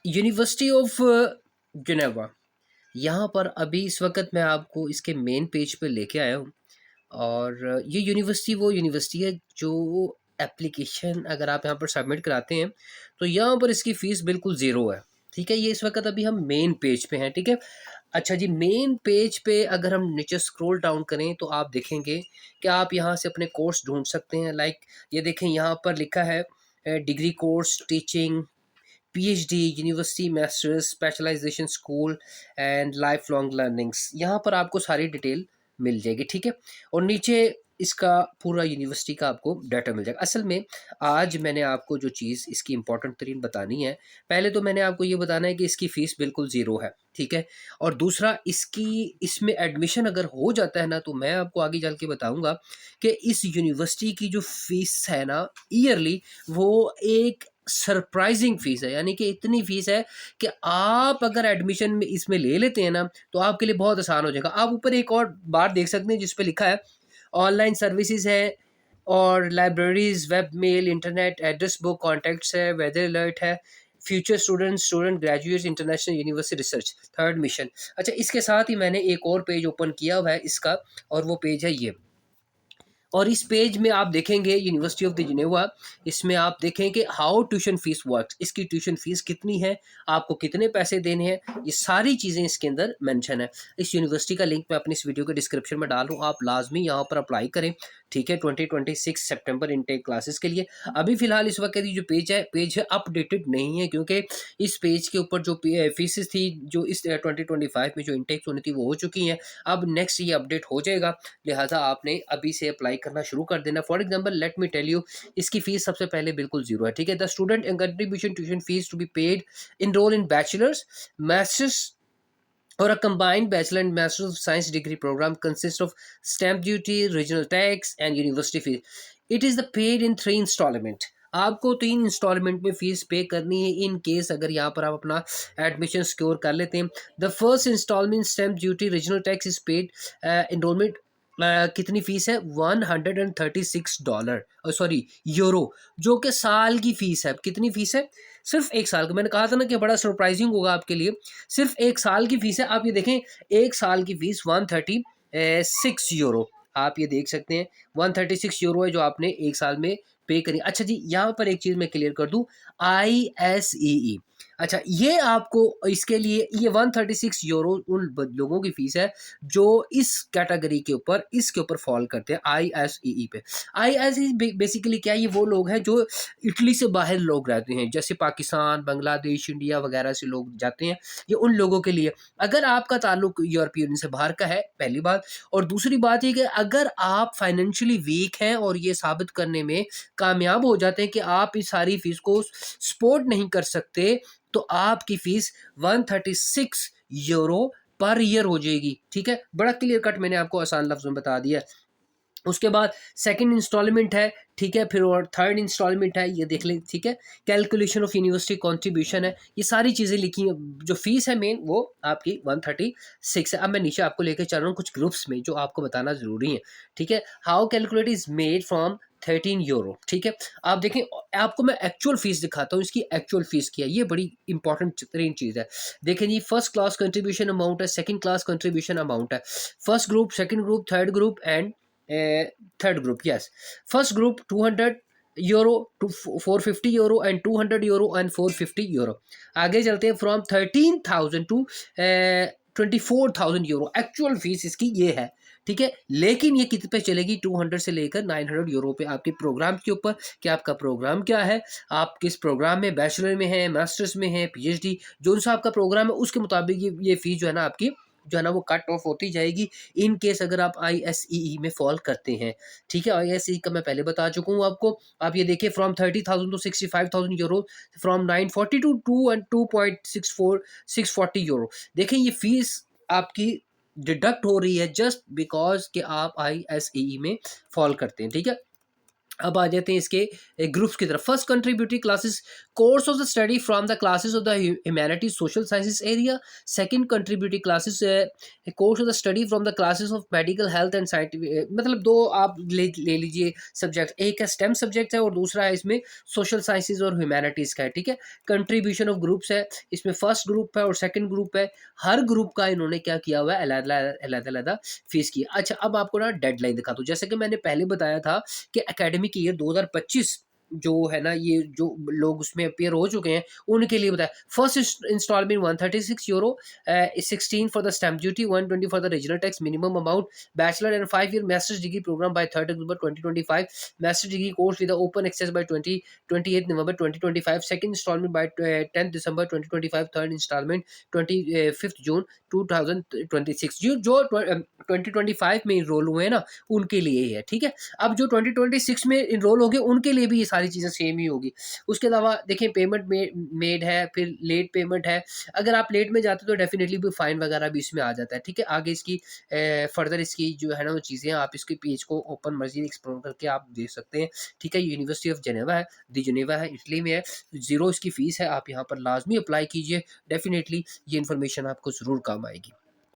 University of Geneva, यहाँ पर अभी इस वक़्त मैं आपको इसके मेन पेज पे लेके आया हूँ। और ये यूनिवर्सिटी वो यूनिवर्सिटी है जो एप्लीकेशन अगर आप यहाँ पर सबमिट कराते हैं, तो यहाँ पर इसकी फ़ीस बिल्कुल ज़ीरो है। ठीक है? ये इस वक़्त अभी हम मेन पेज पे हैं, ठीक है? अच्छा जी, मेन पेज पे अगर हम नीचे स्क्रॉल डाउन करें तो आप देखेंगे कि आप यहाँ से अपने कोर्स ढूँढ सकते हैं। लाइक ये देखें, यहाँ पर लिखा है degree course, teaching, PhD, university, masters, specialisation, school and life long learnings. यहाँ पर आपको सारी डिटेल मिल जाएगी, ठीक है? और नीचे इसका पूरा यूनिवर्सिटी का आपको डाटा मिल जाएगा। असल में आज मैंने आपको जो चीज़ इसकी इम्पोर्टेंट तरीन बतानी है, पहले तो मैंने आपको ये बताना है कि इसकी फ़ीस बिल्कुल ज़ीरो है, ठीक है? और दूसरा, इसकी इसमें एडमिशन अगर हो जाता है ना, तो मैं आपको आगे चल के बताऊँगा कि इस यूनिवर्सिटी की जो फ़ीस है ना ईयरली, वो एक सरप्राइजिंग फ़ीस है। यानी कि इतनी फ़ीस है कि आप अगर एडमिशन में इसमें ले लेते हैं ना, तो आपके लिए बहुत आसान हो जाएगा। आप ऊपर एक और बात देख सकते हैं जिस पे लिखा है ऑनलाइन सर्विसेज़ है और libraries, web mail, internet, address book, contacts है, वेदर अलर्ट है, future students, student graduates, international university research, third mission. अच्छा, इसके साथ ही मैंने एक और पेज ओपन किया हुआ है इसका, और वो पेज है ये। और इस पेज में आप देखेंगे यूनिवर्सिटी ऑफ द जिनेवा, इसमें आप देखें कि हाउ ट्यूशन फीस वर्क्स, इसकी ट्यूशन फीस कितनी है, आपको कितने पैसे देने हैं, ये सारी चीज़ें इसके अंदर मेंशन है। इस यूनिवर्सिटी का लिंक मैं अपनी इस वीडियो के डिस्क्रिप्शन में डाल दूँ, आप लाजमी यहाँ पर अप्लाई करें, ठीक है? 2026 सितंबर इनटेक क्लासेस के लिए। अभी फ़िलहाल इस वक्त ये जो पेज है अपडेटेड नहीं है, क्योंकि इस पेज के ऊपर जो फीसेस थी जो इस 2025 में जो इनटेक होनी थी वो हो चुकी हैं। अब नेक्स्ट ये अपडेट हो जाएगा, लिहाजा आपने अभी से अप्लाई करना शुरू कर देना। For example let me tell you, इसकी फीस सबसे पहले बिल्कुल जीरो है, ठीक है? The student and contribution tuition fees to be paid enrol in bachelors, masters or a combined bachelor and master of science degree program consists of stamp duty, regional tax and university fee. It is the paid in 3 installment. आपको 3 instalment में fees पे करनी है in case अगर यहाँ पर आप अपना एडमिशन सिक्योर कर लेते हैं। The first instalment stamp duty regional tax is paid enrolment, कितनी फीस है? $136, सॉरी यूरो, जो कि साल की फीस है। कितनी फीस है? सिर्फ एक साल का। मैंने कहा था ना कि बड़ा सरप्राइजिंग होगा आपके लिए। सिर्फ एक साल की फीस है। आप ये देखें, एक साल की फीस 136 यूरो, आप ये देख सकते हैं 136 यूरो है जो आपने एक साल में पे करी। अच्छा जी, यहाँ पर एक चीज़ मैं क्लियर कर दूँ, ISEE, अच्छा ये आपको इसके लिए ये 136 यूरो उन लोगों की फीस है जो इस कैटेगरी के ऊपर इसके ऊपर फॉल करते हैं ISEE पे। ISEE बेसिकली क्या है? ये वो लोग हैं जो इटली से बाहर लोग रहते हैं, जैसे पाकिस्तान, बांग्लादेश, इंडिया वगैरह से लोग जाते हैं, ये उन लोगों के लिए। अगर आपका ताल्लुक यूरोपीय यूनियन से बाहर का है, पहली बात, और दूसरी बात ये कि अगर आप फाइनेंशियली वीक हैं और ये साबित करने में कामयाब हो जाते हैं कि आप इस सारी फीस को सपोर्ट नहीं कर सकते, तो आपकी फीस 136 यूरो पर ईयर हो जाएगी, ठीक है? बड़ा क्लियर कट मैंने आपको आसान लफ्ज़ों में बता दिया। उसके बाद सेकंड इंस्टॉलमेंट है, ठीक है? फिर और थर्ड इंस्टॉलमेंट है, ये देख लें, ठीक है? कैलकुलेशन ऑफ यूनिवर्सिटी कंट्रीब्यूशन है, ये सारी चीज़ें लिखी हैं। जो फीस है मेन वो आपकी 136 है। अब मैं नीचे आपको लेके चल रहा हूँ कुछ ग्रुप्स में जो आपको बताना ज़रूरी है, ठीक है? How calculate is made from 13 euro, ठीक है? आप देखें, आपको मैं एक्चुअल फीस दिखाता हूँ, इसकी एक्चुअल फीस क्या है, ये बड़ी इंपॉर्टेंट तरीन चीज़ है। देखें जी, फर्स्ट क्लास कंट्रीब्यूशन अमाउंट है, सेकंड क्लास कंट्रीब्यूशन अमाउंट है, first group, second group, third group and third group, yes. First group 200 euro to 450 euro and 200 euro and 450 euro. आगे चलते हैं, from 13,000 to 24,000 euro actual fees इसकी ये है, ठीक है? लेकिन ये कितने पे चलेगी? 200 से लेकर 900 यूरो पे, आपके प्रोग्राम के ऊपर कि आपका प्रोग्राम क्या है, आप किस प्रोग्राम में, बैचलर में है, मास्टर्स में है, पीएचडी, जो सा आपका प्रोग्राम है उसके मुताबिक ये फीस जो है ना आपकी जो है ना वो कट ऑफ होती जाएगी, इन केस अगर आप ISEE में फॉल करते हैं, ठीक है? ISEE का मैं पहले बता चुका हूँ आपको। आप ये देखिए, from 30,000 to 65,000 euro, from 940 to 2.640 euro. देखें, ये फीस आपकी डिडक्ट हो रही है जस्ट बिकॉज कि आप ISEE में फॉल करते हैं, ठीक है? अब आ जाते हैं इसके ग्रुप्स की तरफ। First contributory classes course of the study from the classes of the humanities social sciences area. Second contributing classes, a course of the study from the classes of medical health and scientific, मतलब दो आप ले लीजिए subject, एक है stem subject है और दूसरा है इसमें सोशल साइंसेज और ह्यूमैनिटीज़ का है, ठीक है। कंट्रीब्यूशन ऑफ ग्रुप्स है, इसमें फर्स्ट ग्रुप है और सेकंड ग्रुप है। हर ग्रुप का इन्होंने क्या किया हुआ है, अलग-अलग फीस की। अच्छा, अब आपको ना डेडलाइन दिखाता हूँ। जैसे कि मैंने पहले बताया था कि एकेडमिक ईयर 2025 जो है ना, ये जो लोग उसमें अपीयर हो चुके हैं उनके लिए बताया। First instalment 136 euro, 16 for the stamp duty, 120 for the regional tax minimum amount, bachelor and 5 year masters degree programme by 3 October 2025, master degree course with open access by 28 November 2025, second instalment by 10 December 2025, third instalment 25 June 2026। जो 2025 में enrol हुए हैं ना उनके लिए ही है, ठीक है। अब जो 2026 में इनरोल होंगे उनके लिए भी ये सारी चीज़ें सेम ही होगी। उसके अलावा देखिए पेमेंट मेड है, फिर लेट पेमेंट है। अगर आप लेट में जाते हो तो डेफिनेटली भी फाइन वगैरह भी इसमें आ जाता है, ठीक है। आगे इसकी फर्दर इसकी जो है ना वो चीज़ें आप इसके पेज को ओपन मर्जी एक्सप्लोर करके आप देख सकते हैं, ठीक है। यूनिवर्सिटी ऑफ जेनेवा है, दी जेनेवा है, इटली में है। ज़ीरो इसकी फ़ीस है, आप यहाँ पर लाज़मी अप्लाई कीजिए, डेफिनेटली ये इन्फॉर्मेशन आपको ज़रूर काम आएगी।